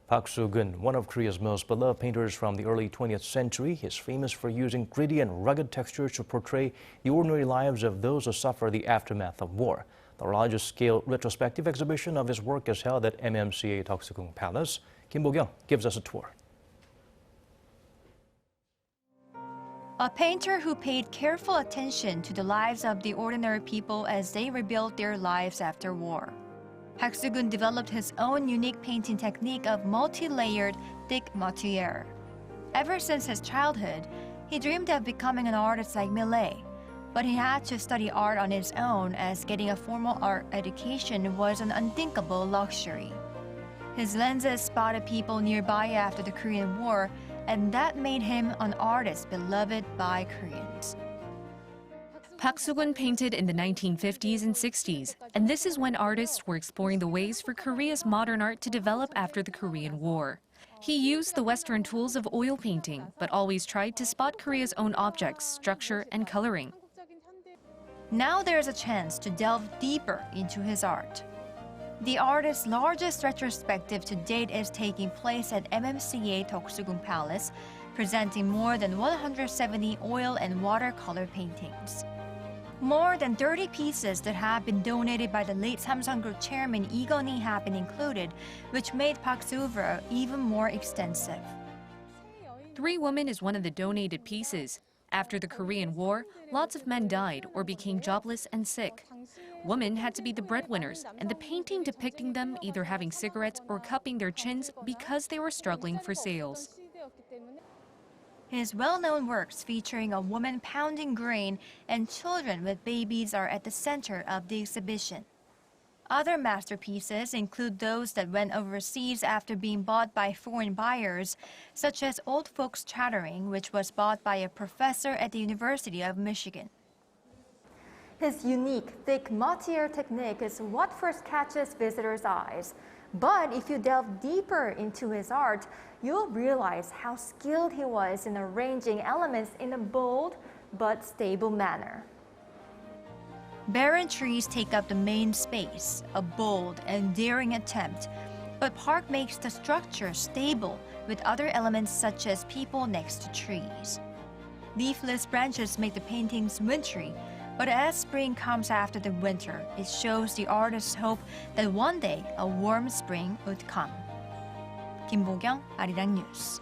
Park Soo-keun, one of Korea's most beloved painters from the early 20th century, is famous for using gritty and rugged textures to portray the ordinary lives of those who suffer the aftermath of war. The largest-scale retrospective exhibition of his work is held at MMCA Deoksugung Palace. Bo-kyoung gives us a tour. A painter who paid careful attention to the lives of the ordinary people as they rebuilt their lives after war. Park Soo-keun developed his own unique painting technique of multi-layered, thick matiere. Ever since his childhood, he dreamed of becoming an artist like Millet, but he had to study art on his own as getting a formal art education was an unthinkable luxury. His lenses spotted people nearby after the Korean War, and that made him an artist beloved by Koreans. Park Soo-keun painted in the 1950s and 60s, and this is when artists were exploring the ways for Korea's modern art to develop after the Korean War. He used the Western tools of oil painting, but always tried to spot Korea's own objects, structure, and coloring. Now there's a chance to delve deeper into his art. The artist's largest retrospective to date is taking place at MMCA Deoksugung Palace, presenting more than 170 oil and watercolor paintings. More than 30 pieces that have been donated by the late Samsung Group chairman I건희 have been included, which made Park's oeuvre even more extensive. 3 Women is one of the donated pieces. After the Korean War, lots of men died or became jobless and sick. Women had to be the breadwinners, and the painting depicting them either having cigarettes or cupping their chins because they were struggling for sales. His well-known works featuring a woman pounding grain and children with babies are at the center of the exhibition. Other masterpieces include those that went overseas after being bought by foreign buyers, such as Old Folks Chattering, which was bought by a professor at the University of Michigan. His unique, thick matiere technique is what first catches visitors' eyes. But if you delve deeper into his art, you'll realize how skilled he was in arranging elements in a bold but stable manner. Barren trees take up the main space, a bold and daring attempt, but Park makes the structure stable with other elements such as people next to trees. Leafless branches make the paintings wintry, but as spring comes after the winter, it shows the artist's hope that one day a warm spring would come. Bo-kyoung, Arirang News.